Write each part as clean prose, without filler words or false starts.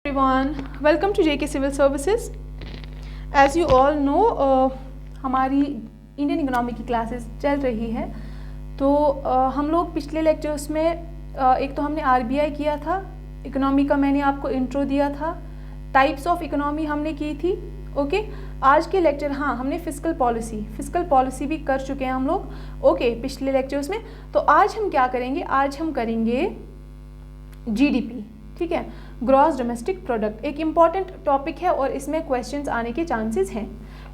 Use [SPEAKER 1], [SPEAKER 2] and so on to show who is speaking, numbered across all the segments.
[SPEAKER 1] everyone, welcome to JK Civil Services. As you all know, हमारी Indian economy की classes चल रही है। तो हम लोग पिछले लेक्चर्स में एक तो हमने आरबीआई किया था, इकोनॉमी का मैंने आपको इंट्रो दिया था, टाइप्स ऑफ इकोनॉमी हमने की थी। ओके, आज के लेक्चर हमने फिस्कल पॉलिसी भी कर चुके हैं हम लोग। ओके, पिछले लेक्चर्स में। तो आज हम क्या करेंगे, आज हम करेंगे जीडीपी। ठीक है, ग्रॉस डोमेस्टिक प्रोडक्ट एक इम्पॉर्टेंट टॉपिक है और इसमें क्वेश्चंस आने के चांसेस हैं।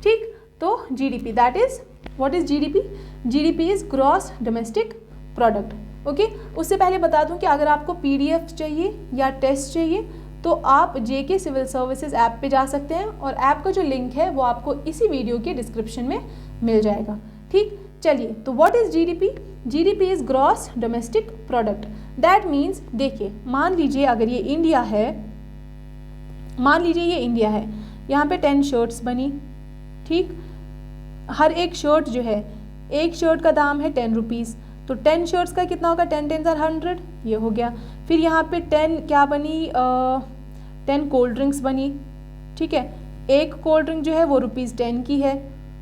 [SPEAKER 1] ठीक, तो GDP, that is what is GDP? GDP is gross domestic product. Okay, उससे पहले बता दूं कि अगर आपको पीडीएफ चाहिए या टेस्ट चाहिए तो आप जेके सिविल सर्विसेज ऐप पे जा सकते हैं और ऐप का जो लिंक है वो आपको इसी वीडियो के डिस्क्रिप्शन में मिल जाएगा। ठीक, चलिए, तो what is GDP? GDP is gross domestic product. That means, देखिए, मान लीजिए अगर ये इंडिया है, यहाँ पे 10 शर्ट्स बनी। ठीक, हर एक शर्ट जो है, एक शर्ट का दाम है 10 रुपीज़, तो 10 शर्ट्स का कितना होगा? 10 10 100, ये हो गया। फिर यहाँ पे 10 क्या बनी, 10 कोल्ड ड्रिंक्स बनी। ठीक है, एक कोल्ड ड्रिंक जो है वो ₹10 की है।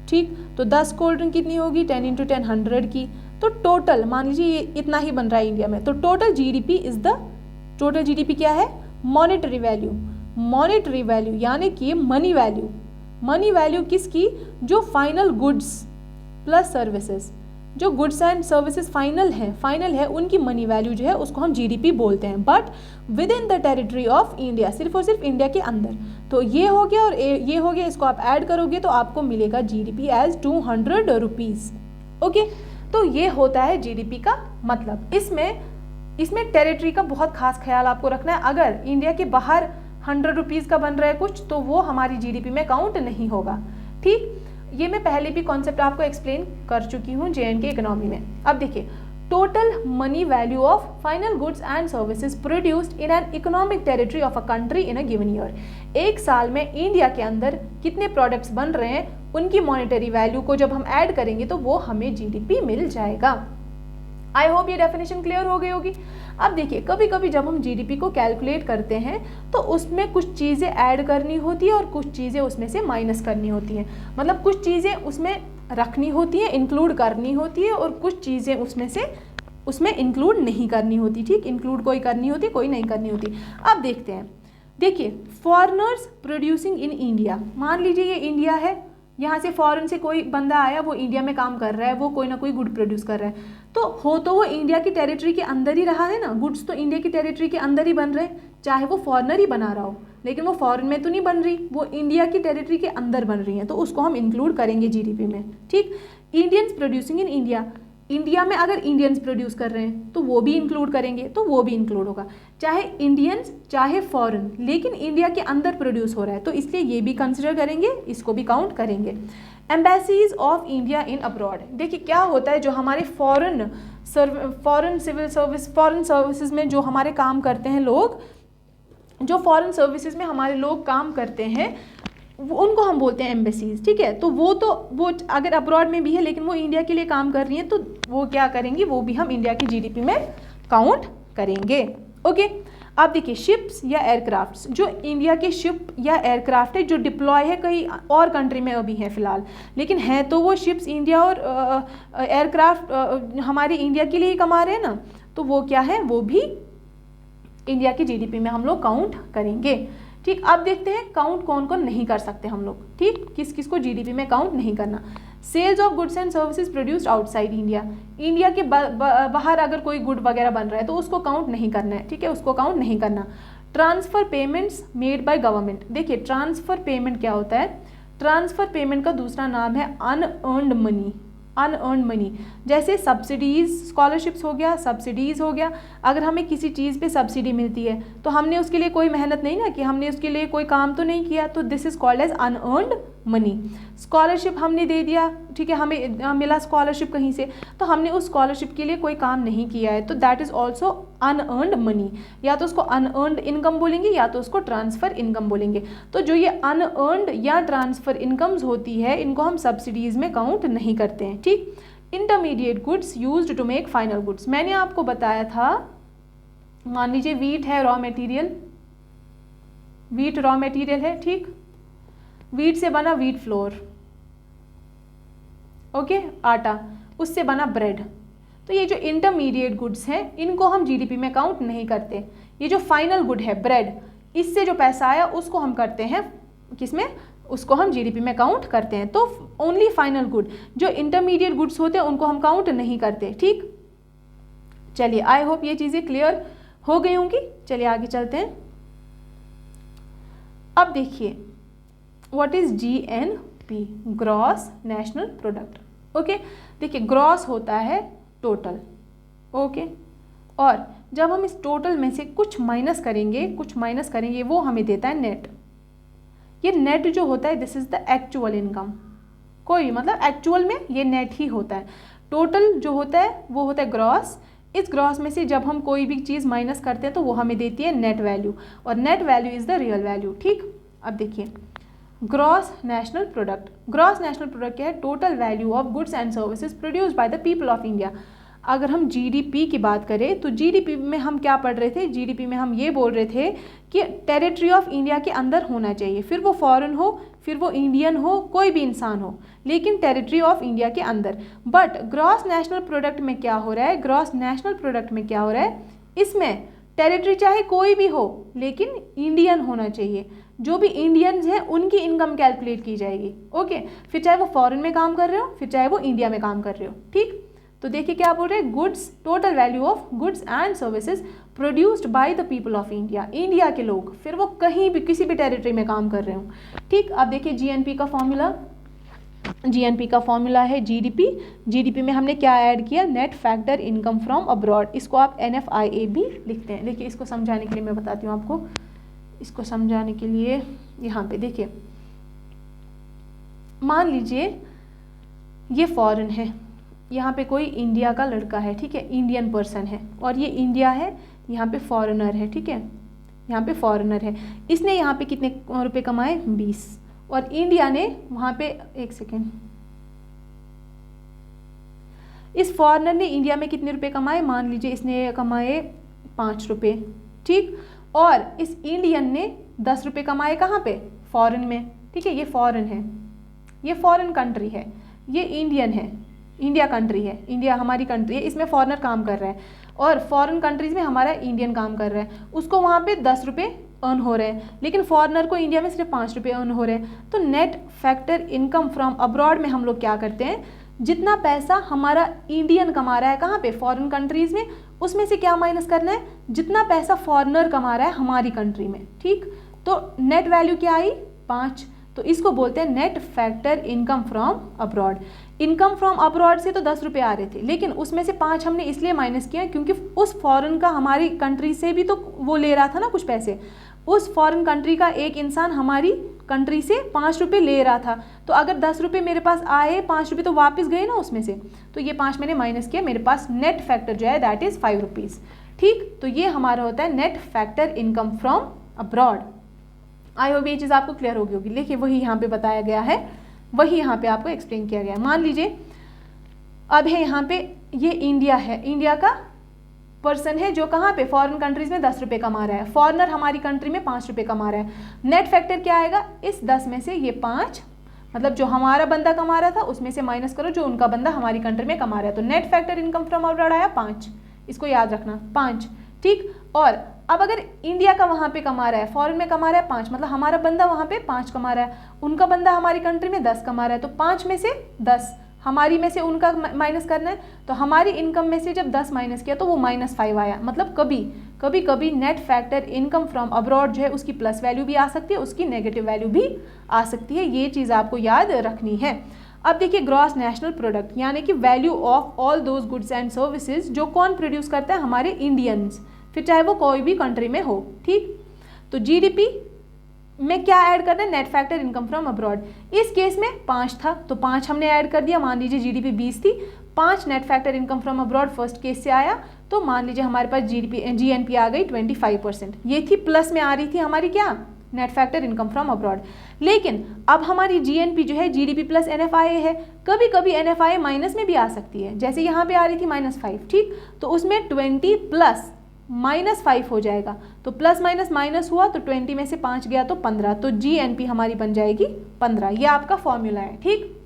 [SPEAKER 1] ठीक, तो 10 कोल्ड ड्रिंक कितनी होगी? 10 × 10 100 की। तो टोटल मान लीजिए ये इतना ही बन रहा है इंडिया में, तो टोटल जीडीपी क्या है? मॉनेटरी वैल्यू, यानी कि मनी वैल्यू किसकी? जो फाइनल गुड्स प्लस सर्विसेज, जो गुड्स एंड सर्विसेज फाइनल है उनकी मनी वैल्यू जो है उसको हम जीडीपी बोलते हैं, but with in the territory of India, सिर्फ और सिर्फ इंडिया के अंदर। तो ये हो गया और ये हो गया, इसको आप ऐड करोगे तो आपको मिलेगा जीडीपी एज 200 रुपीज़। ओके, तो ये होता है जीडीपी का मतलब। इसमें टेरिटरी का बहुत खास ख्याल आपको रखना है। अगर इंडिया के बाहर 100 रुपीज़ का बन रहा है कुछ, तो वो हमारी जीडीपी में काउंट नहीं होगा। ठीक, ये मैं पहले भी कॉन्सेप्ट आपको एक्सप्लेन कर चुकी हूँ जेएनके इकोनॉमी में। अब देखिए, total money value of final goods and services produced in an economic territory of a country in a given year. एक साल में इंडिया के अंदर कितने प्रोडक्ट्स बन रहे हैं, उनकी मॉनेटरी वैल्यू को जब हम ऐड करेंगे तो वो हमें जीडीपी मिल जाएगा। आई होप ये डेफिनेशन क्लियर हो गई होगी। अब देखिए, कभी कभी जब हम जीडीपी को कैलकुलेट करते हैं तो उसमें कुछ चीज़ें ऐड करनी होती है और कुछ चीज़ें उसमें से माइनस करनी होती हैं। मतलब कुछ चीज़ें उसमें रखनी होती है, इंक्लूड करनी होती है, और कुछ चीज़ें उसमें इंक्लूड नहीं करनी होती। ठीक, इंक्लूड कोई करनी होती, कोई नहीं करनी होती। अब देखते हैं, देखिए, फॉरेनर्स प्रोड्यूसिंग इन इंडिया। मान लीजिए ये इंडिया है, यहाँ से फॉरेन से कोई बंदा आया, वो इंडिया में काम कर रहा है, वो कोई ना कोई गुड प्रोड्यूस कर रहा है, तो वो इंडिया की टेरिटरी के अंदर ही रहा है ना। गुड्स तो इंडिया की टेरिटरी के अंदर ही बन रहे हैं, चाहे वो फॉरेनर ही बना रहा हो, लेकिन वो फॉरेन में तो नहीं बन रही, वो इंडिया की टेरिटरी के अंदर बन रही हैं, तो उसको हम इंक्लूड करेंगे जीडीपी में। ठीक, इंडियंस प्रोड्यूसिंग इन इंडिया में अगर इंडियंस प्रोड्यूस कर रहे हैं तो वो भी इंक्लूड करेंगे, तो वो भी इंक्लूड होगा, चाहे इंडियंस चाहे फॉरेन, लेकिन इंडिया के अंदर प्रोड्यूस हो रहा है, तो इसलिए ये भी कंसिडर करेंगे, इसको भी काउंट करेंगे। Embassies of India in abroad. देखिए क्या होता है, जो हमारे फॉरेन सर्विसेज में जो हमारे काम करते हैं लोग, जो फॉरेन सर्विसेज में हमारे लोग काम करते हैं, उनको हम बोलते हैं एम्बेसीज। ठीक है, तो वो अगर अब्रॉड में भी है लेकिन वो इंडिया के लिए काम कर रही हैं, तो वो क्या करेंगी, वो भी हम इंडिया की जीडीपी में काउंट करेंगे। ओके, अब देखिए, शिप्स या एयरक्राफ्ट्स, जो इंडिया के शिप या एयरक्राफ्ट है जो डिप्लॉय है कहीं और कंट्री में अभी है फिलहाल, लेकिन है तो वो शिप्स इंडिया, और एयरक्राफ्ट हमारी इंडिया के लिए ही कमा रहे हैं ना, तो वो क्या है, वो भी इंडिया की जीडीपी में हम लोग काउंट करेंगे। ठीक, अब देखते हैं काउंट कौन कौन नहीं कर सकते हम लोग। ठीक, किस किस को जीडीपी में काउंट नहीं करना। Sales of goods and services produced outside India के बाहर अगर कोई गुड वगैरह बन रहा है तो उसको काउंट नहीं करना है। ठीक है, उसको काउंट नहीं करना। Transfer payments made by government. देखिए, ट्रांसफर पेमेंट क्या होता है? ट्रांसफर पेमेंट का दूसरा नाम है अनअर्न्ड मनी। जैसे सब्सिडीज, स्कॉलरशिप्स हो गया, सब्सिडीज़ हो गया। अगर हमें किसी चीज़ पे सब्सिडी मिलती है तो हमने उसके लिए कोई मेहनत नहीं ना कि, हमने उसके लिए कोई काम तो नहीं किया, तो this is called as unearned money. Scholarship हमने दे दिया, ठीक है, हमें मिला स्कॉलरशिप कहीं से, तो हमने उस स्कॉलरशिप के लिए कोई काम नहीं किया है, तो that is also unearned money. या तो उसको अनअर्न्ड इनकम बोलेंगे या तो उसको ट्रांसफ़र इनकम बोलेंगे। तो जो ये अनअर्न्ड या ट्रांसफ़र इनकम्स होती है, इनको हम सब्सिडीज़ में काउंट नहीं करते हैं। ठीक, intermediate goods used to make final goods. मैंने आपको बताया था, मान लीजिए वीट है raw material, wheat raw material है, ठीक, वीट से बना वीट फ्लोर, ओके, आटा, उससे बना ब्रेड। तो ये जो इंटरमीडिएट गुड्स हैं इनको हम जीडीपी में काउंट नहीं करते। ये जो फाइनल गुड है ब्रेड, इससे जो पैसा आया उसको हम करते हैं किसमें, उसको हम जीडीपी में काउंट करते हैं। तो ओनली फाइनल गुड, जो इंटरमीडिएट गुड्स होते हैं उनको हम काउंट नहीं करते, ठीक। चलिए, आई होप ये चीज़ें क्लियर हो गई होंगी। चलिए आगे चलते हैं। अब देखिए what is GNP, gross national product. Okay, देखिए ग्रॉस होता है टोटल, ओके, और जब हम इस टोटल में से कुछ माइनस करेंगे वो हमें देता है नेट। ये नेट जो होता है this is the actual income, कोई मतलब एक्चुअल में ये नेट ही होता है। टोटल जो होता है वो होता है ग्रॉस। इस ग्रॉस में से जब हम कोई भी चीज़ माइनस करते हैं तो वो हमें देती है नेट वैल्यू, और net value is the real value, ठीक। अब देखिए gross national product, gross national product क्या है, total value of goods and services produced by the people of India. अगर हम जीडीपी की बात करें तो जीडीपी में हम क्या पढ़ रहे थे, जीडीपी में हम ये बोल रहे थे कि टेरिटरी ऑफ इंडिया के अंदर होना चाहिए, फिर वो फॉरेन हो, फिर वो इंडियन हो, कोई भी इंसान हो, लेकिन टेरिटरी ऑफ इंडिया के अंदर। बट ग्रॉस नेशनल प्रोडक्ट में क्या हो रहा है, ग्रॉस नेशनल प्रोडक्ट में क्या हो रहा है, इसमें टेरिटरी चाहे कोई भी हो लेकिन इंडियन होना चाहिए। जो भी इंडियंस हैं उनकी इनकम कैलकुलेट की जाएगी, ओके, फिर चाहे वो फॉरेन में काम कर रहे हो, फिर चाहे वो इंडिया में काम कर रहे हो, ठीक। तो देखिए क्या बोल रहे हैं, goods, total value of goods and services produced by the people of India, India के लोग, फिर वो कहीं भी किसी भी टेरिटरी में काम कर रहे हो, ठीक। अब देखिए जीएनपी का फॉर्मूला, जीएनपी का फॉर्मूला है जीडीपी। जीडीपी में हमने क्या ऐड किया, net factor income from abroad, इसको आप एनएफआईए भी लिखते हैं। देखिए इसको समझाने के लिए मैं बताती हूँ आपको, इसको समझाने के लिए यहाँ पे देखिए, मान लीजिए ये फॉरेन है, यहाँ पे कोई इंडिया का लड़का है, ठीक है, इंडियन पर्सन है, और ये इंडिया है, यहाँ पे फॉरेनर है, ठीक है, यहाँ पे फॉरेनर है। इसने यहाँ पे कितने रुपए कमाए, 20, और इंडिया ने वहाँ पे, एक सेकेंड, इस फॉरेनर ने इंडिया में कितने रुपए कमाए, मान लीजिए इसने कमाए 5 रुपये, ठीक, और इस इंडियन ने 10 रुपये कमाए कहाँ पे, फॉरेन में, ठीक है। ये फॉरेन है, ये फॉरेन कंट्री है, ये इंडियन है, इंडिया कंट्री है, इंडिया हमारी कंट्री है, इसमें फॉरेनर काम कर रहा है, और फॉरेन कंट्रीज़ में हमारा इंडियन काम कर रहा है, उसको वहाँ पे 10 रुपये अर्न हो रहे हैं, लेकिन फॉरेनर को इंडिया में सिर्फ 5 रुपये अर्न हो रहे हैं। तो net factor income from abroad में हम लोग क्या करते हैं, जितना पैसा हमारा इंडियन कमा रहा है कहाँ पे, फॉरेन कंट्रीज़ में, उसमें से क्या माइनस करना है, जितना पैसा फॉरेनर कमा रहा है हमारी कंट्री में, ठीक। तो नेट वैल्यू क्या आई, 5, तो इसको बोलते हैं net factor income from abroad. Income from abroad से तो 10 रुपये आ रहे थे, लेकिन उसमें से 5 हमने इसलिए माइनस किया क्योंकि उस फॉरेन का हमारी कंट्री से भी तो वो ले रहा था ना कुछ पैसे, उस फॉरेन कंट्री का एक इंसान हमारी कंट्री से 5 रुपये ले रहा था, तो अगर 10 रुपये मेरे पास आए, 5 रुपये तो वापस गए ना उसमें से, तो ये 5 मैंने माइनस किया, मेरे पास नेट फैक्टर जो है दैट इज़ 5 रुपीज़, ठीक। तो ये हमारा होता है net factor income from abroad. I hope ये चीज़ आपको क्लियर होगी होगी। देखिए वही यहाँ पे बताया गया है, वही यहाँ पे आपको एक्सप्लेन किया गया है। मान लीजिए अब है यहाँ पे, ये इंडिया है, इंडिया का पर्सन है जो कहाँ पे, फॉरेन कंट्रीज में 10 रुपये कमा रहा है, फॉरेनर हमारी कंट्री में 5 रुपये कमा रहा है। नेट फैक्टर क्या आएगा, इस 10 में से ये 5, मतलब जो हमारा बंदा कमा रहा था उसमें से माइनस करो जो उनका बंदा हमारी कंट्री में कमा रहा है, तो net factor income from abroad आया 5, इसको याद रखना 5, ठीक। और अब अगर इंडिया का वहाँ पे कमा रहा है, फॉरेन में कमा रहा है 5, मतलब हमारा बंदा वहाँ पे 5 कमा रहा है, उनका बंदा हमारी कंट्री में 10 कमा रहा है, तो 5 में से 10 हमारी में से उनका माइनस करना है, तो हमारी इनकम में से जब 10 माइनस किया तो वो -5 आया। मतलब कभी net factor income from abroad जो है उसकी प्लस वैल्यू भी आ सकती है, उसकी नेगेटिव वैल्यू भी आ सकती है, ये चीज़ आपको याद रखनी है। अब देखिए ग्रॉस नेशनल प्रोडक्ट यानी कि value of all those goods and services जो कौन प्रोड्यूस करता है, हमारे इंडियंस, फिर चाहे वो कोई भी कंट्री में हो, ठीक। तो जीडीपी में क्या ऐड करना है, net factor income from abroad. इस केस में 5 था तो 5 हमने ऐड कर दिया, मान लीजिए जीडीपी 20 थी, 5 net factor income from abroad first case से आया, तो मान लीजिए हमारे पास जीएनपी आ गई 25%, ये थी प्लस में आ रही थी हमारी क्या, net factor income from abroad. लेकिन अब हमारी जीएनपी जो है जीडीपी प्लस एनएफआईए है, कभी कभी एनएफआईए माइनस में भी आ सकती है, जैसे यहाँ पे आ रही थी -5, ठीक। तो उसमें 20 प्लस -5 हो जाएगा, तो प्लस माइनस माइनस हुआ तो 20 में से 5 गया तो 15, तो GNP हमारी बन जाएगी 15। ये आपका फॉर्मूला है, ठीक।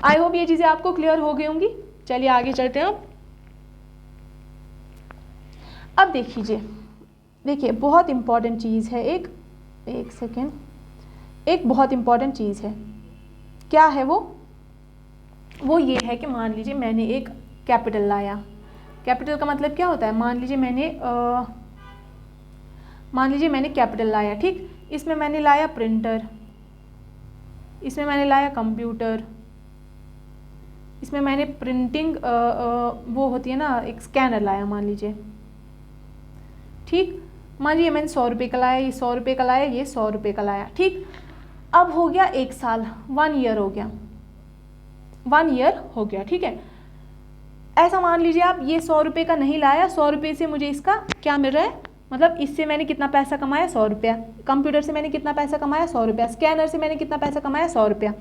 [SPEAKER 1] आई होप ये चीज़ें आपको क्लियर हो गई होंगी। चलिए आगे चलते हैं। अब देखिए बहुत इंपॉर्टेंट चीज़ है, एक सेकेंड, एक बहुत इंपॉर्टेंट चीज़ है। क्या है वो ये है कि मान लीजिए मैंने एक कैपिटल लाया। कैपिटल का मतलब क्या होता है, मान लीजिए मैंने कैपिटल लाया, ठीक। इसमें मैंने लाया प्रिंटर, इसमें मैंने लाया कंप्यूटर, इसमें मैंने प्रिंटिंग वो होती है ना, एक स्कैनर लाया मान लीजिए, ठीक। मान लीजिए मैंने 100 रुपये का लाया, ये 100 रुपये का लाया, ये 100 रुपये का लाया, ठीक। अब हो गया 1 साल, 1 ईयर हो गया, 1 ईयर हो गया, ठीक है। ऐसा मान लीजिए आप ये 100 रुपये का नहीं लाया, 100 रुपये से मुझे इसका क्या मिल रहा है, मतलब इससे मैंने कितना पैसा कमाया, 100 रुपया। कंप्यूटर से मैंने कितना पैसा कमाया, 100 रुपया। स्कैनर से मैंने कितना पैसा कमाया, 100 रुपया।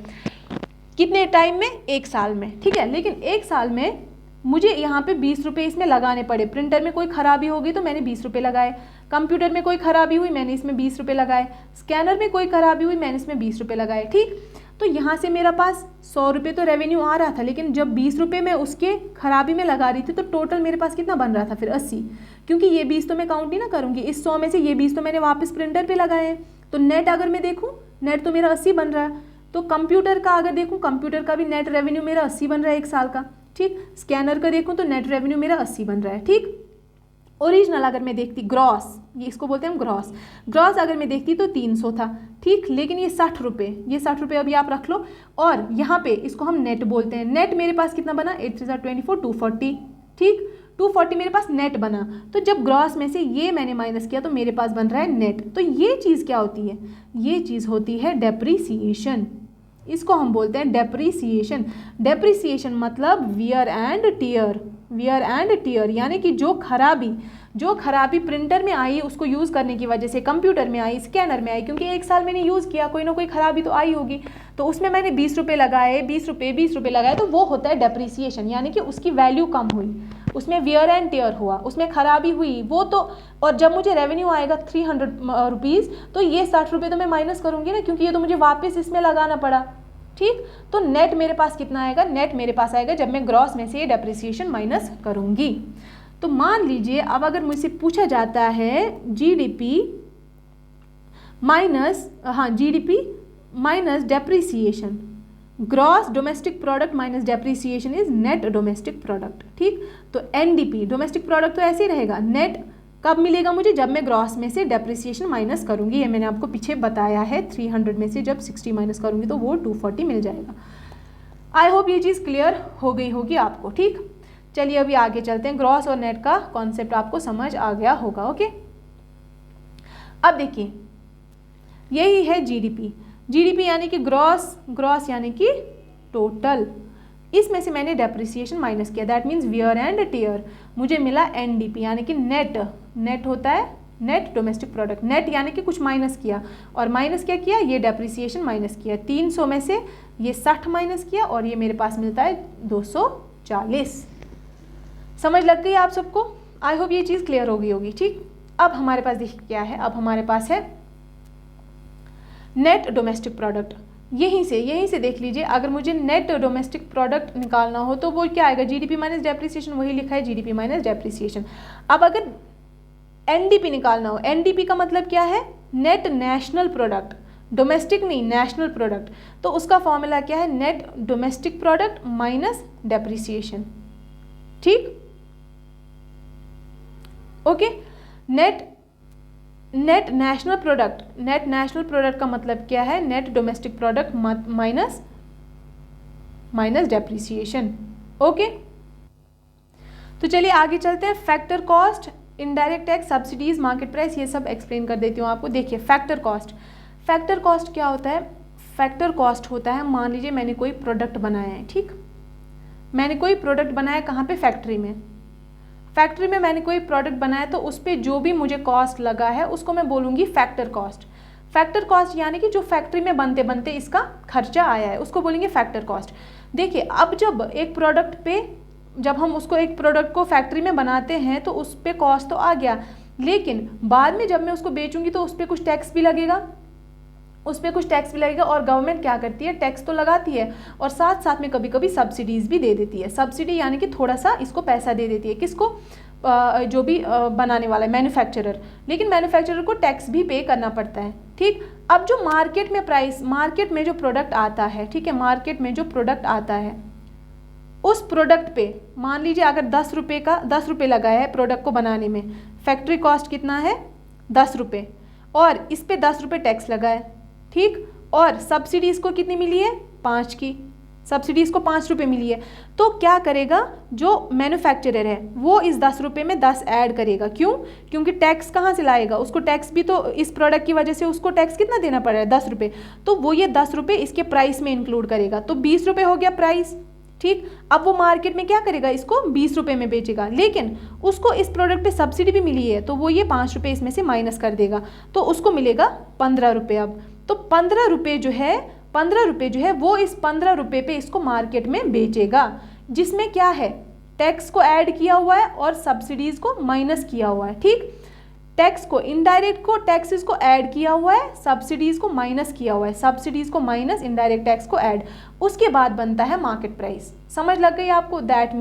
[SPEAKER 1] कितने टाइम में, 1 साल में, ठीक है। लेकिन 1 साल में मुझे यहाँ पे 20 रुपये इसमें लगाने पड़े। प्रिंटर में कोई खराबी होगी तो मैंने 20 रुपये लगाए, कंप्यूटर में कोई खराबी हुई मैंने इसमें 20 रुपये लगाए, स्कैनर में कोई खराबी हुई मैंने इसमें 20 रुपये लगाए, ठीक। तो यहाँ से मेरा पास 100 रुपये तो रेवेन्यू आ रहा था, लेकिन जब 20 रुपये मैं उसके खराबी में लगा रही थी तो टोटल मेरे पास कितना बन रहा था फिर 80, क्योंकि ये 20 तो मैं काउंट नहीं ना करूँगी। इस 100 में से ये 20 तो मैंने वापस प्रिंटर पे लगाए हैं, तो नेट अगर मैं देखूँ, नेट तो मेरा 80 बन रहा है। तो कंप्यूटर का अगर देखूँ, कंप्यूटर का भी नेट रेवेन्यू मेरा 80 बन रहा है 1 साल का, ठीक। स्कैनर का देखूँ तो नेट रेवेन्यू मेरा 80 बन रहा है, ठीक। ओरिजिनल अगर मैं देखती, ग्रॉस, ये इसको बोलते हैं हम ग्रॉस अगर मैं देखती तो 300 था, ठीक। लेकिन ये 60 रुपये अभी आप रख लो, और यहाँ पे इसको हम नेट बोलते हैं। नेट मेरे पास कितना बना, 8 3 24, 240, ठीक। 240 मेरे पास नेट बना। तो जब ग्रॉस में से ये मैंने माइनस किया तो मेरे पास बन रहा है नेट। तो ये चीज़ क्या होती है, ये चीज़ होती है डेप्रीसिएशन। इसको हम बोलते हैं डेप्रीसिएशन। डेप्रीसिएशन मतलब वियर एंड टियर, यानी कि जो खराबी प्रिंटर में आई उसको यूज़ करने की वजह से कंप्यूटर में आई, स्कैनर में आई, क्योंकि 1 साल मैंने यूज़ किया, कोई ना कोई खराबी तो आई होगी, तो उसमें मैंने 20 रुपये लगाए, 20 रुपये लगाए, तो वो होता है डेप्रीसिएशन, यानी कि उसकी वैल्यू कम हुई, उसमें वियर एंड टियर हुआ, उसमें खराबी हुई वो तो। और जब मुझे रेवेन्यू आएगा 300 रुपीज़, तो ये 60 रुपये तो मैं माइनस करूँगी ना, क्योंकि ये तो मुझे वापस इसमें लगाना पड़ा, ठीक। तो नेट मेरे पास कितना आएगा, नेट मेरे पास आएगा जब मैं ग्रॉस में से ये डेप्रिसिएशन माइनस करूँगी। तो मान लीजिए अब अगर मुझसे पूछा जाता है GDP minus depreciation, gross domestic product minus depreciation is net domestic product, ठीक। तो एनडीपी, डोमेस्टिक प्रोडक्ट तो ऐसे ही रहेगा, नेट कब मिलेगा मुझे, जब मैं ग्रॉस में से डेप्रिसिएशन माइनस करूंगी। ये मैंने आपको पीछे बताया है, 300 में से जब 60 माइनस करूंगी तो वो 240 मिल जाएगा। आई होप ये चीज़ क्लियर हो गई होगी आपको, ठीक। चलिए अभी आगे चलते हैं। ग्रॉस और नेट का कॉन्सेप्ट आपको समझ आ गया होगा, ओके। अब देखिए यही है जीडीपी यानी कि ग्रॉस यानी कि टोटल, इसमें से मैंने डेप्रिसिएशन माइनस किया, that means wear and tear, मुझे मिला एनडीपी यानी कि नेट होता है नेट डोमेस्टिक प्रोडक्ट। नेट यानी कि कुछ माइनस किया, और माइनस क्या किया, ये डेप्रिसिएशन माइनस किया, 300 में से ये 60 माइनस किया, और ये मेरे पास मिलता है 240। समझ लग गई आप सबको? आई होप ये चीज़ क्लियर हो गई होगी, ठीक। अब हमारे पास देखिए क्या है, अब हमारे पास है नेट डोमेस्टिक प्रोडक्ट। यहीं से देख लीजिए, अगर मुझे नेट डोमेस्टिक प्रोडक्ट निकालना हो तो वो क्या आएगा, जीडीपी माइनस डेप्रिसिएशन, वही लिखा है जीडीपी माइनस डेप्रिसिएशन। अब अगर एनडीपी निकालना हो, एनडीपी का मतलब क्या है, नेट नेशनल प्रोडक्ट, डोमेस्टिक नहीं नेशनल प्रोडक्ट, तो उसका फॉर्मूला क्या है, net domestic product minus depreciation, ठीक, ओके। नेट नेशनल प्रोडक्ट का मतलब क्या है, net domestic product minus depreciation, okay. तो चलिए आगे चलते हैं। Factor cost, indirect tax, subsidies, market price, ये सब एक्सप्लेन कर देती हूँ आपको। देखिए फैक्टर कॉस्ट क्या होता है, फैक्टर कॉस्ट होता है, मान लीजिए मैंने कोई प्रोडक्ट बनाया है, ठीक, मैंने कोई प्रोडक्ट बनाया कहाँ पे, फैक्ट्री में मैंने कोई प्रोडक्ट बनाया, तो उस पर जो भी मुझे कॉस्ट लगा है उसको मैं बोलूँगी फैक्टर कॉस्ट यानी कि जो फैक्ट्री में बनते बनते इसका खर्चा आया है उसको बोलेंगे फैक्टर कॉस्ट। देखिए अब जब एक प्रोडक्ट पे जब हम उसको एक प्रोडक्ट को फैक्ट्री में बनाते हैं तो उस पर कॉस्ट तो आ गया, लेकिन बाद में जब मैं उसको बेचूंगी तो उस पर कुछ टैक्स भी लगेगा, और गवर्नमेंट क्या करती है, टैक्स तो लगाती है और साथ साथ में कभी कभी सब्सिडीज़ भी दे देती है। सब्सिडी यानी कि थोड़ा सा इसको पैसा दे देती है, किसको, जो भी बनाने वाला है, मैन्युफैक्चरर, लेकिन मैन्युफैक्चरर को टैक्स भी पे करना पड़ता है। ठीक, अब जो मार्केट में जो प्रोडक्ट आता है, ठीक है, मार्केट में जो प्रोडक्ट आता है उस प्रोडक्ट पे मान लीजिए अगर 10 रुपये लगाया है प्रोडक्ट को बनाने में, फैक्ट्री कॉस्ट कितना है 10 रुपये, और इस पे 10 रुपये टैक्स लगा है, ठीक, और सब्सिडीज़ को कितनी मिली है 5 की, सब्सिडीज़ को 5 रुपये मिली है। तो क्या करेगा जो मैन्युफैक्चरर है वो इस 10 रुपये में 10 ऐड करेगा, क्यों, क्योंकि टैक्स कहाँ से लाएगा, उसको टैक्स भी तो इस प्रोडक्ट की वजह से उसको टैक्स कितना देना पड़ रहा है 10 रुपये, तो वो ये 10 रुपये इसके प्राइस में इंक्लूड करेगा, तो 20 रुपये हो गया प्राइस। ठीक, अब वो मार्केट में क्या करेगा, इसको 20 रुपये में बेचेगा, लेकिन उसको इस प्रोडक्ट पे सब्सिडी भी मिली है तो वो ये 5 रुपये इसमें से माइनस कर देगा, तो उसको मिलेगा 15 रुपये। अब तो 15 रुपये जो है वो इस 15 रुपये पे इसको मार्केट में बेचेगा, जिसमें क्या है, टैक्स को ऐड किया हुआ है और सब्सिडीज़ को माइनस किया हुआ है। ठीक, टैक्स को, इनडायरेक्ट को, टैक्सेस को ऐड किया हुआ है, सब्सिडीज़ को माइनस किया हुआ है, सब्सिडीज़ को माइनस, इनडायरेक्ट टैक्स को ऐड, उसके बाद बनता है मार्केट प्राइस। समझ लग गई आपको? दैट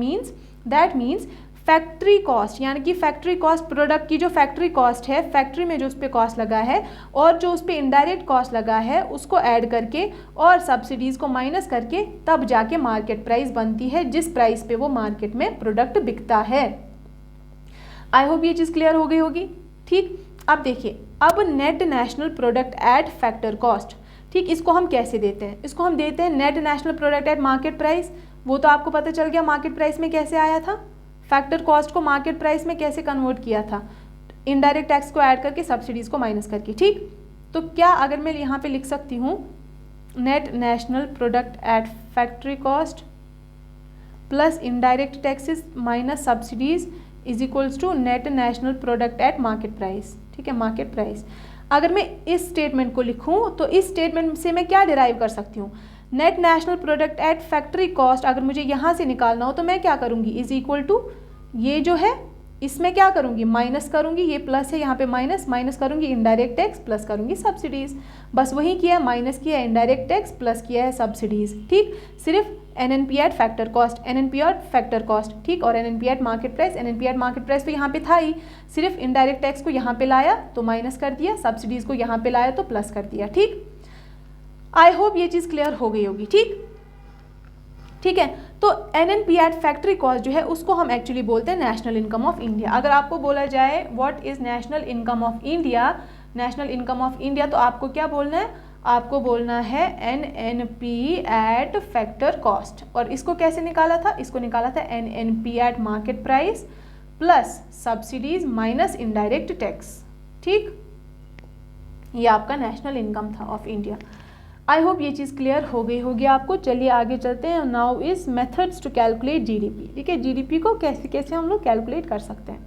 [SPEAKER 1] मीन्स फैक्ट्री कॉस्ट, यानी कि फैक्ट्री कॉस्ट, प्रोडक्ट की जो फैक्ट्री कॉस्ट है, फैक्ट्री में जो उस पर कॉस्ट लगा है और जो उस पर इनडायरेक्ट कॉस्ट लगा है उसको ऐड करके और सब्सिडीज़ को माइनस करके तब जाके मार्केट प्राइस बनती है, जिस प्राइस पे वो मार्केट में प्रोडक्ट बिकता है। आई होप ये चीज़ क्लियर हो गई होगी। ठीक, अब देखिए, अब net national product eight factor cost, ठीक, इसको हम कैसे देते हैं, इसको हम देते हैं net national product at market price. वो तो आपको पता चल गया मार्केट प्राइस में कैसे आया था, फैक्टर कॉस्ट को मार्केट प्राइस में कैसे कन्वर्ट किया था, इनडायरेक्ट टैक्स को ऐड करके, सब्सिडीज़ को माइनस करके। ठीक, तो क्या अगर मैं यहाँ पे लिख सकती हूँ net national product at factory cost plus indirect taxes minus subsidies is equals to net national product at market price. ठीक है, मार्केट प्राइस। अगर मैं इस स्टेटमेंट को लिखूं तो इस स्टेटमेंट से मैं क्या डिराइव कर सकती हूँ, net national product at factory cost अगर मुझे यहाँ से निकालना हो तो मैं क्या करूँगी, इज इक्वल टू ये जो है इसमें क्या करूँगी, माइनस करूँगी, ये प्लस है यहाँ पे माइनस करूँगी इनडायरेक्ट टैक्स, प्लस करूँगी सब्सिडीज़। बस वही किया, माइनस किया इनडायरेक्ट टैक्स, प्लस किया है सब्सिडीज़। ठीक, सिर्फ NNP eight factor cost, NNP eight factor cost, ठीक, और NNP eight market price, NNP eight market price तो यहाँ पे था ही, सिर्फ इनडायरेक्ट टैक्स को यहाँ पे लाया तो माइनस कर दिया, सब्सिडीज़ को यहाँ पे लाया तो प्लस कर दिया। ठीक, आई होप ये चीज़ क्लियर हो गई होगी। ठीक है, तो एनएनपी एट फैक्ट्री कॉस्ट जो है उसको हम एक्चुअली बोलते हैं नेशनल इनकम ऑफ इंडिया। अगर आपको बोला जाए what is national income of India, तो आपको क्या बोलना है, आपको बोलना है एनएनपी एट फैक्टर कॉस्ट। और इसको कैसे निकाला था, इसको निकाला था NNP eight market price plus subsidies minus indirect tax. ठीक, ये आपका नेशनल इनकम था ऑफ इंडिया। आई होप ये चीज़ क्लियर हो गई होगी आपको। चलिए आगे चलते हैं। Now is methods to calculate GDP. ठीक है, जीडीपी को कैसे कैसे हम लोग कैलकुलेट कर सकते हैं।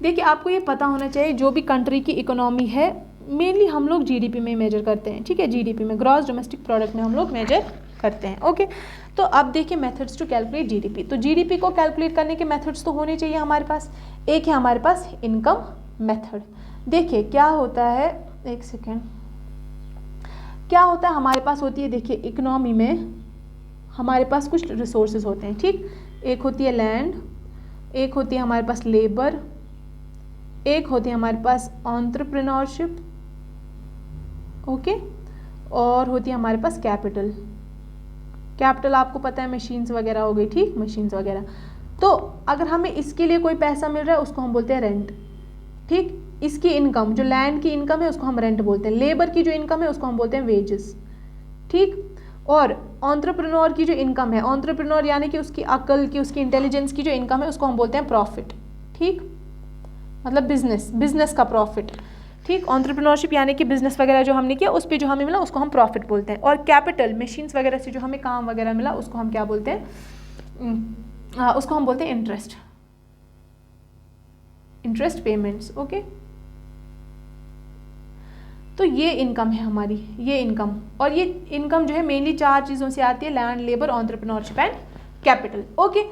[SPEAKER 1] देखिए, आपको ये पता होना चाहिए जो भी कंट्री की इकोनॉमी है मेनली हम लोग जीडीपी में मेजर करते हैं। ठीक है, जीडीपी में, ग्रॉस डोमेस्टिक प्रोडक्ट में हम लोग मेजर करते हैं। ओके, तो अब देखिए मेथड्स टू कैलकुलेट जीडीपी। तो जीडीपी को कैलकुलेट करने के मेथड्स तो होने चाहिए हमारे पास। एक है हमारे पास इनकम मेथड। देखिए क्या होता है, एक सेकेंड, क्या होता है हमारे पास होती है, देखिए इकोनॉमी में हमारे पास कुछ रिसोर्सेज होते हैं। ठीक, एक होती है लैंड, एक होती है हमारे पास लेबर, एक होती है हमारे पास एंटरप्रेन्योरशिप, ओके, और होती है हमारे पास कैपिटल। कैपिटल आपको पता है मशीन्स वगैरह हो गई। ठीक, मशीन्स वगैरह। तो अगर हमें इसके लिए कोई पैसा मिल रहा है उसको हम बोलते हैं रेंट। ठीक, इसकी इनकम, जो लैंड की इनकम है उसको हम रेंट बोलते हैं। लेबर की जो इनकम है उसको हम बोलते हैं वेजेस। ठीक, और एंटरप्रेन्योर की जो इनकम है, एंटरप्रेन्योर यानी कि उसकी अकल की, उसकी इंटेलिजेंस की जो इनकम है उसको हम बोलते हैं प्रॉफिट। ठीक, मतलब बिजनेस का प्रॉफिट। ठीक, एंटरप्रेन्योरशिप यानी कि बिजनेस वगैरह जो हमने किया उस पर जो हमें मिला उसको हम प्रॉफिट बोलते हैं। और कैपिटल, मशीन्स वगैरह से जो हमें काम वगैरह मिला उसको हम क्या बोलते हैं, उसको हम बोलते हैं इंटरेस्ट पेमेंट्स। ओके, तो ये इनकम है हमारी, ये इनकम। और ये इनकम जो है मेनली 4 चीज़ों से आती है, land, labour, entrepreneurship and capital. Okay,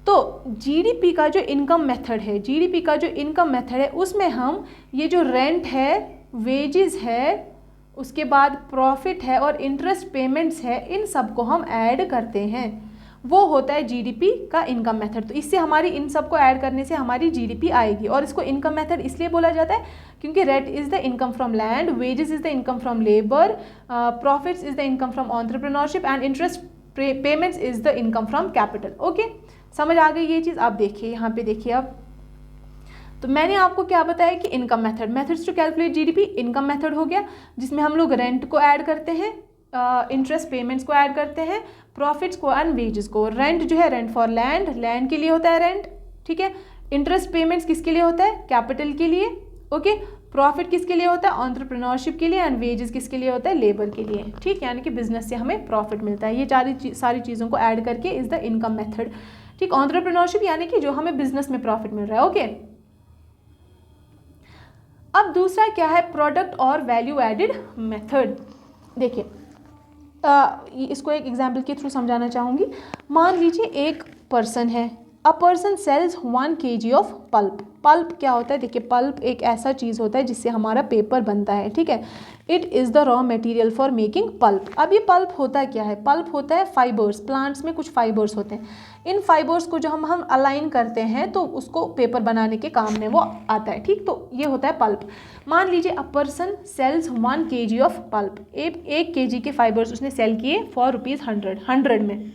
[SPEAKER 1] तो जीडीपी का जो इनकम मेथड है, जीडीपी का जो इनकम मेथड है उसमें हम ये जो रेंट है, वेजेस है, उसके बाद प्रॉफिट है और इंटरेस्ट पेमेंट्स है, इन सब को हम ऐड करते हैं, वो होता है जीडीपी का इनकम मेथड। तो इससे हमारी इन सब को ऐड करने से हमारी जीडीपी आएगी। और इसको इनकम मेथड इसलिए बोला जाता है क्योंकि rent is the income from land, wages is the income from labour, profits is the income from entrepreneurship and interest payments is the income from capital. Okay, समझ आ गई ये चीज़। आप देखिए यहाँ पे देखिए, अब तो मैंने आपको क्या बताया कि income method, methods to calculate GDP, income method हो गया जिसमें हम लोग रेंट को ऐड करते हैं, इंटरेस्ट पेमेंट्स को ऐड करते हैं, प्रॉफिट्स को एंड वेजेस को। रेंट जो है रेंट फॉर लैंड, लैंड के लिए होता है रेंट, ठीक है। इंटरेस्ट पेमेंट्स किसके लिए होता है, कैपिटल के लिए, ओके। प्रॉफिट किसके लिए होता है, एंटरप्रेन्योरशिप के लिए, एंड वेजेस किसके लिए होता है, लेबर के लिए, ठीक, यानी कि बिजनेस से हमें प्रॉफिट मिलता है। ये सारी चीज़ों को ऐड करके इज द इनकम मेथड, ठीक। एंटरप्रेन्योरशिप यानी कि जो हमें बिजनेस में प्रॉफिट मिल रहा है, ओके। अब दूसरा क्या है, प्रोडक्ट और वैल्यू एडिड मेथड। देखिए इसको एक एग्जाम्पल के थ्रू समझाना चाहूँगी। मान लीजिए एक पर्सन है, a person sells 1 kg of pulp. Pulp क्या होता है, देखिए पल्प एक ऐसा चीज़ होता है जिससे हमारा पेपर बनता है, ठीक है। It is the raw material for making pulp. अब ये पल्प होता क्या है, पल्प होता है फाइबर्स, प्लांट्स में कुछ फाइबर्स होते हैं। इन फाइबर्स को जो हम अलाइन करते हैं तो उसको पेपर बनाने के काम में वो आता है, ठीक। तो ये होता है पल्प। मान लीजिए a person sells 1 kg of pulp, एक kg के फाइबर्स उसने सेल किए फॉर ₹100 में,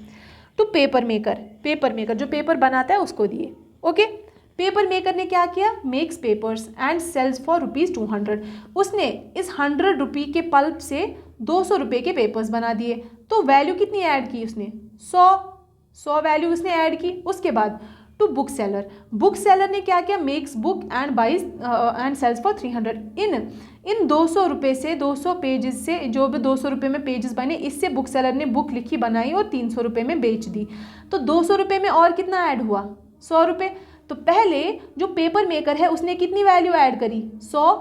[SPEAKER 1] टू पेपर मेकर जो पेपर बनाता है उसको दिए, ओके। पेपर मेकर ने क्या किया, makes papers and sells for ₹200। उसने इस 100 रुपये के पल्प से 200 रुपये के पेपर्स बना दिए। तो वैल्यू कितनी ऐड की उसने, 100 वैल्यू उसने ऐड की। उसके बाद टू बुक सेलर ने क्या किया, makes book and buys and sells for 300। इन 200 रुपये से, 200 पेजेस से, जो भी 200 रुपये में पेजेस बने, इससे बुक सेलर ने बुक लिखी, बनाई और 300 रुपये में बेच दी। तो 200 रुपये में और कितना ऐड हुआ, 100 रुपये। तो पहले जो पेपर मेकर है उसने कितनी वैल्यू ऐड करी, 100,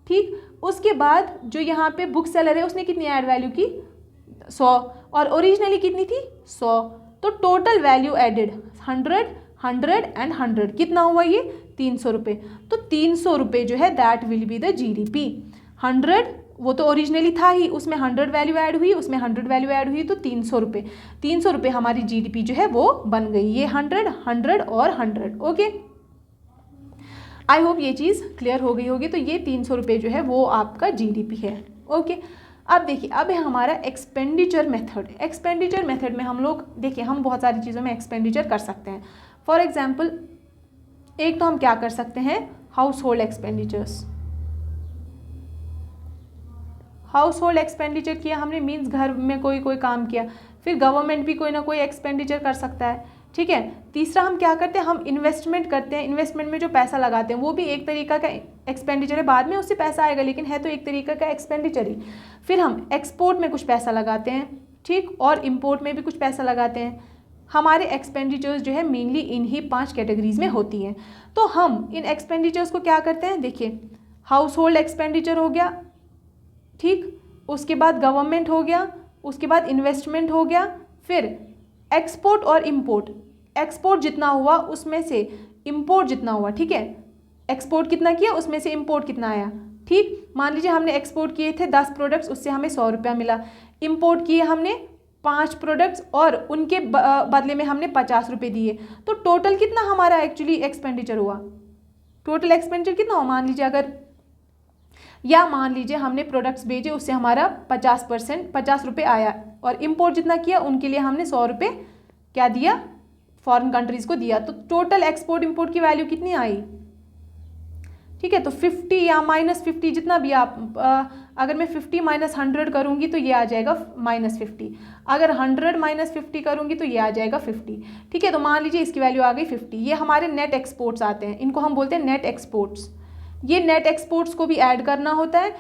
[SPEAKER 1] ठीक। उसके बाद जो यहाँ पे बुक सेलर है उसने कितनी ऐड वैल्यू की, 100, और ओरिजिनली कितनी थी, 100। तो टोटल वैल्यू एडेड 100 एंड 100 कितना हुआ, ये 300 रुपये। तो 300 रुपये जो है that will be the GDP. 100 वो तो ओरिजिनली था ही, उसमें 100 वैल्यू ऐड हुई, उसमें 100 वैल्यू ऐड हुई, तो 300 रुपये, 300 रुपये हमारी जीडीपी जो है वो बन गई। ये 100 और 100, ओके। आई होप ये चीज़ क्लियर हो गई होगी। तो ये 300 रुपये जो है वो आपका जीडीपी है, ओके। अब देखिए, अब है हमारा एक्सपेंडिचर मेथड। एक्सपेंडिचर मेथड में हम लोग देखिए, हम बहुत सारी चीज़ों में एक्सपेंडिचर कर सकते हैं। फॉर एग्जाम्पल, एक तो हम क्या कर सकते हैं, house hold expenditures. House hold expenditure किया हमने, मीन्स घर में कोई काम किया। फिर गवर्नमेंट भी कोई ना कोई एक्सपेंडिचर कर सकता है, ठीक है। तीसरा हम क्या करते हैं, हम इन्वेस्टमेंट करते हैं। इन्वेस्टमेंट में जो पैसा लगाते हैं वो भी एक तरीका का एक्सपेंडिचर है, बाद में उससे पैसा आएगा लेकिन है तो एक तरीका का एक्सपेंडिचर ही। फिर हम एक्सपोर्ट में कुछ पैसा लगाते हैं, ठीक, और इम्पोर्ट में भी कुछ पैसा लगाते हैं। हमारे एक्सपेंडिचर्स जो है मेनली इन्हीं 5 कैटेगरीज में होती हैं। तो हम इन एक्सपेंडिचर्स को क्या करते हैं, देखिए हाउस होल्ड एक्सपेंडिचर हो गया, ठीक, उसके बाद गवर्नमेंट हो गया, उसके बाद इन्वेस्टमेंट हो गया, फिर एक्सपोर्ट और इम्पोर्ट। एक्सपोर्ट जितना हुआ उसमें से इम्पोर्ट जितना हुआ, ठीक है। एक्सपोर्ट कितना किया उसमें से इम्पोर्ट कितना आया, ठीक। मान लीजिए हमने एक्सपोर्ट किए थे 10 प्रोडक्ट्स, उससे हमें 100 रुपया मिला। इम्पोर्ट किए हमने 5 प्रोडक्ट्स और उनके बदले में हमने 50 रुपये दिए। तो टोटल कितना हमारा एक्चुअली एक्सपेंडिचर हुआ, टोटल एक्सपेंडिचर कितना हुआ, मान लीजिए अगर, या मान लीजिए हमने प्रोडक्ट्स भेजे उससे हमारा 50 रुपये आया, और इम्पोर्ट जितना किया उनके लिए हमने 100 रुपये क्या दिया, फॉरेन कंट्रीज़ को दिया। तो टोटल एक्सपोर्ट इम्पोर्ट की वैल्यू कितनी आई, ठीक है। तो 50 या -50 जितना भी आप, अगर मैं 50 - 100 करूँगी तो ये आ जाएगा -50। अगर 100 - 50 करूँगी तो ये आ जाएगा 50, ठीक है। तो मान लीजिए इसकी वैल्यू आ गई 50। ये हमारे नेट एक्सपोर्ट्स आते हैं, इनको हम बोलते हैं नेट एक्सपोर्ट्स। ये नेट एक्सपोर्ट्स को भी ऐड करना होता है,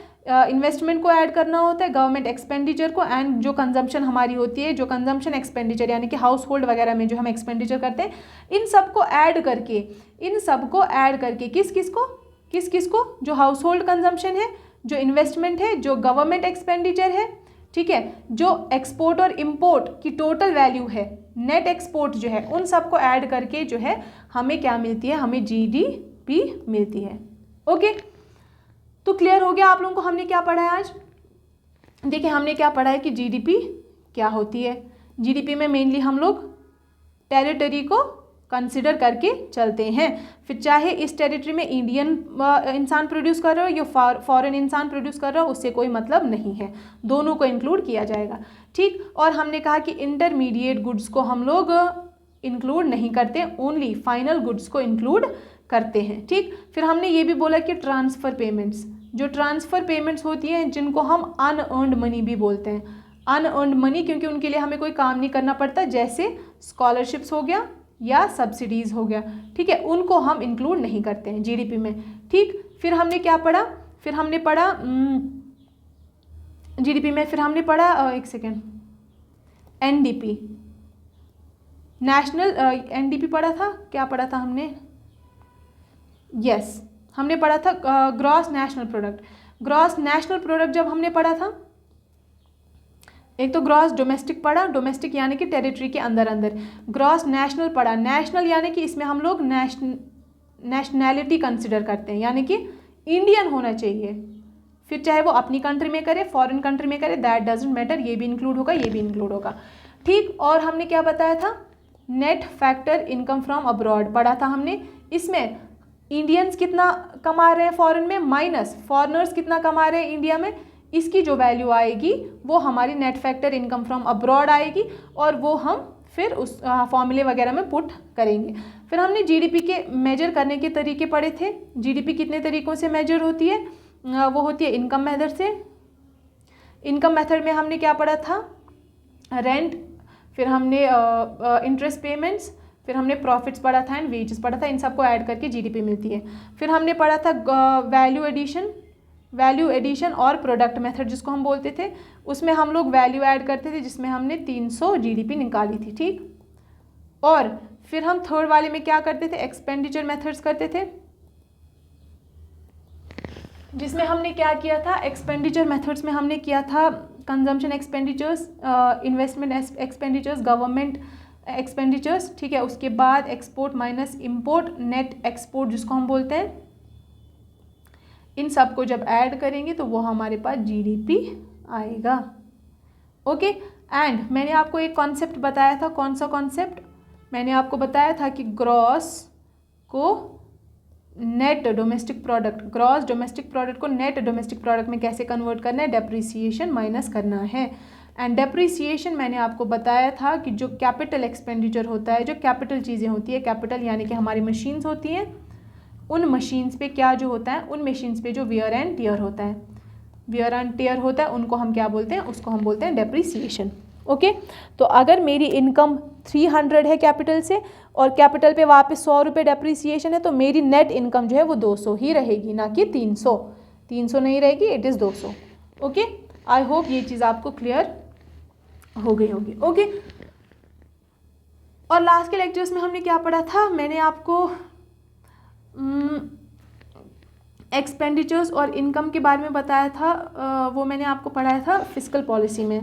[SPEAKER 1] इन्वेस्टमेंट को ऐड करना होता है, गवर्नमेंट एक्सपेंडिचर को, एंड जो कंजम्पशन हमारी होती है, जो कंजम्पशन एक्सपेंडिचर यानी कि हाउस होल्ड वगैरह में जो हम एक्सपेंडिचर करते हैं, इन सबको ऐड करके किस किस को, जो हाउस होल्ड कंजम्पशन है, जो इन्वेस्टमेंट है, जो गवर्नमेंट एक्सपेंडिचर है, ठीक है, जो एक्सपोर्ट और इंपोर्ट की टोटल वैल्यू है, नेट एक्सपोर्ट जो है, उन सबको ऐड करके जो है हमें क्या मिलती है, हमें जीडीपी मिलती है। ओके, तो क्लियर हो गया आप लोगों को हमने क्या पढ़ा है आज। देखिए हमने क्या पढ़ा है कि जीडीपी क्या होती है। जीडीपी में मेनली हम लोग टेरिटरी को कंसिडर करके चलते हैं, फिर चाहे इस टेरिटरी में इंडियन इंसान प्रोड्यूस कर रहा हो या फॉरेन इंसान प्रोड्यूस कर रहा हो, उससे कोई मतलब नहीं है, दोनों को इंक्लूड किया जाएगा। ठीक, और हमने कहा कि इंटरमीडिएट गुड्स को हम लोग इंक्लूड नहीं करते, ओनली फाइनल गुड्स को इंक्लूड करते हैं। ठीक, फिर हमने ये भी बोला कि ट्रांसफ़र पेमेंट्स, जो ट्रांसफ़र पेमेंट्स होती हैं जिनको हम अनअर्न्ड मनी भी बोलते हैं, अनअर्न्ड मनी, क्योंकि उनके लिए हमें कोई काम नहीं करना पड़ता, जैसे स्कॉलरशिप्स हो गया या सब्सिडीज़ हो गया। ठीक है, उनको हम इंक्लूड नहीं करते हैं जीडीपी में। ठीक, फिर हमने क्या पढ़ा, फिर हमने पढ़ा जीडीपी में, फिर हमने पढ़ा एक सेकेंड, एनडीपी, नेशनल एनडीपी पढ़ा था, क्या पढ़ा था हमने, यस हमने पढ़ा था gross national product. Gross national product जब हमने पढ़ा था, एक तो ग्रॉस डोमेस्टिक पढ़ा, डोमेस्टिक यानी कि टेरिटरी के अंदर अंदर, ग्रॉस नेशनल पढ़ा, नेशनल यानी कि इसमें हम लोग नेशनैलिटी कंसिडर करते हैं, यानी कि इंडियन होना चाहिए, फिर चाहे वो अपनी कंट्री में करे फॉरेन कंट्री में करे, दैट डजंट मैटर, ये भी इंक्लूड होगा, ये भी इंक्लूड होगा। ठीक, और हमने क्या बताया था, net factor income from abroad पढ़ा था हमने, इसमें इंडियंस कितना कमा रहे हैं फॉरेन में माइनस फॉरेनर्स कितना कमा रहे हैं इंडिया में, इसकी जो वैल्यू आएगी वो हमारी net factor income from abroad आएगी, और वो हम फिर उस फॉर्मूले वगैरह में पुट करेंगे। फिर हमने जीडीपी के मेजर करने के तरीके पढ़े थे। जीडीपी कितने तरीक़ों से मेजर होती है, वो होती है इनकम मेथड से। इनकम मेथड में हमने क्या पढ़ा था, रेंट, फिर हमने इंटरेस्ट पेमेंट्स, फिर हमने प्रॉफिट्स पढ़ा था एंड वेजेस पढ़ा था, इन सबको ऐड करके जीडीपी मिलती है। फिर हमने पढ़ा था वैल्यू एडिशन और प्रोडक्ट मेथड जिसको हम बोलते थे, उसमें हम लोग वैल्यू ऐड करते थे, जिसमें हमने 300 जीडीपी निकाली थी। ठीक, और फिर हम थर्ड वाले में क्या करते थे, एक्सपेंडिचर मेथड्स करते थे, जिसमें हमने क्या किया था, एक्सपेंडिचर मेथड्स में हमने किया था consumption expenditures, investment expenditures, government expenditures. ठीक है, उसके बाद export minus import, net export जिसको हम बोलते हैं, इन सब को जब ऐड करेंगे तो वो हमारे पास जीडीपी आएगा। ओके, एंड मैंने आपको एक कॉन्सेप्ट बताया था, कौन सा कॉन्सेप्ट, मैंने आपको बताया था कि ग्रॉस को net domestic product, gross domestic product को नेट डोमेस्टिक प्रोडक्ट में कैसे कन्वर्ट करना है, डेप्रिसिएशन माइनस करना है। एंड डेप्रिसिएशन मैंने आपको बताया था कि जो कैपिटल एक्सपेंडिचर होता है, जो कैपिटल चीज़ें होती है, कैपिटल यानी कि हमारी मशीन्स होती हैं, उन मशीन्स पे क्या जो होता है, उन मशीन्स पे जो वियर एंड टियर होता है, वियर एंड टियर होता है, उनको हम क्या बोलते हैं, उसको हम बोलते हैं डेप्रिसिएशन। ओके, तो अगर मेरी इनकम 300 है कैपिटल से और कैपिटल पे वापस 100 रुपये डेप्रिसिएशन है, तो मेरी नेट इनकम जो है वो 200 ही रहेगी, ना कि 300 नहीं रहेगी, it is 200। Okay, I hope ये चीज़ आपको क्लियर हो गई होगी। ओके, और लास्ट के लेक्चर्स में हमने क्या पढ़ा था, मैंने आपको एक्सपेंडिचर्स और इनकम के बारे में बताया था, वो मैंने आपको पढ़ाया था फिस्कल पॉलिसी में।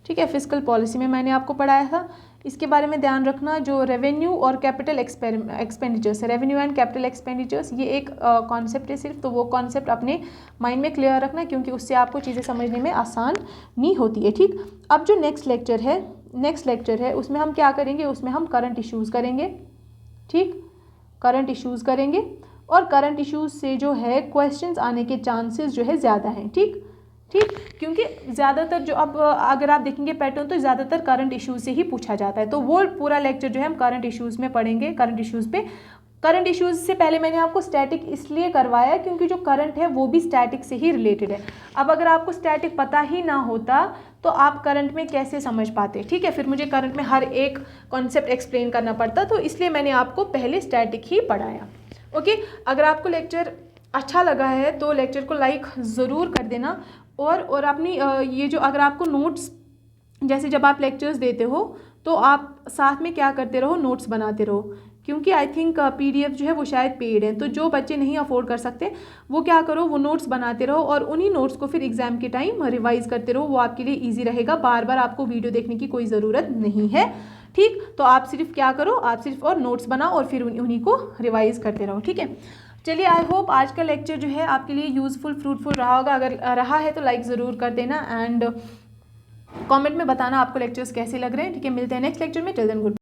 [SPEAKER 1] ठीक है, फिस्कल पॉलिसी में मैंने आपको पढ़ाया था। इसके बारे में ध्यान रखना, जो रेवेन्यू और कैपिटल एक्सपेंडिचर्स है, रेवेन्यू एंड कैपिटल एक्सपेंडिचर्स, ये एक कॉन्सेप्ट है सिर्फ, तो वो कॉन्सेप्ट अपने माइंड में क्लियर रखना, क्योंकि उससे आपको चीज़ें समझने में आसान नहीं होती है। ठीक, अब जो नेक्स्ट लेक्चर है उसमें हम क्या करेंगे, उसमें हम करंट इश्यूज़ करेंगे। ठीक, करंट इश्यूज़ करेंगे, और करंट इश्यूज़ से जो है क्वेश्चंस आने के चांसेस जो है ज़्यादा हैं। ठीक, क्योंकि ज़्यादातर जो अब अगर आप देखेंगे पैटर्न, तो ज़्यादातर करंट इश्यूज़ से ही पूछा जाता है, तो वो पूरा लेक्चर जो है हम करंट इश्यूज़ में पढ़ेंगे। करंट इश्यूज़ पे, करंट इश्यूज़ से पहले मैंने आपको स्टैटिक इसलिए करवाया क्योंकि जो करंट है वो भी स्टैटिक से ही रिलेटेड है। अब अगर आपको स्टैटिक पता ही ना होता तो आप करंट में कैसे समझ पाते। ठीक है, फिर मुझे करंट में हर एक कॉन्सेप्ट एक्सप्लेन करना पड़ता, तो इसलिए मैंने आपको पहले स्टैटिक ही पढ़ाया। ओके, अगर आपको लेक्चर अच्छा लगा है तो लेक्चर को लाइक ज़रूर कर देना, और अपनी ये जो अगर आपको नोट्स, जैसे जब आप लेक्चर्स देते हो तो आप साथ में क्या करते रहो, नोट्स बनाते रहो, क्योंकि आई थिंक PDF जो है वो शायद पेड है। तो जो बच्चे नहीं अफोर्ड कर सकते वो क्या करो, वो नोट्स बनाते रहो और उन्हीं नोट्स को फिर एग्जाम के टाइम रिवाइज करते रहो, वो आपके लिए ईजी रहेगा। बार बार आपको वीडियो देखने की कोई ज़रूरत नहीं है, ठीक। तो आप सिर्फ क्या करो, आप सिर्फ और नोट्स बनाओ और फिर उन्हीं को रिवाइज करते रहो, ठीक है। चलिए, आई होप आज का लेक्चर जो है आपके लिए यूज़फुल फ्रूटफुल रहा होगा। अगर रहा है तो लाइक ज़रूर कर देना एंड कमेंट में बताना आपको लेक्चर्स कैसे लग रहे हैं, ठीक है। मिलते हैं नेक्स्ट लेक्चर में, टिल देन गुड।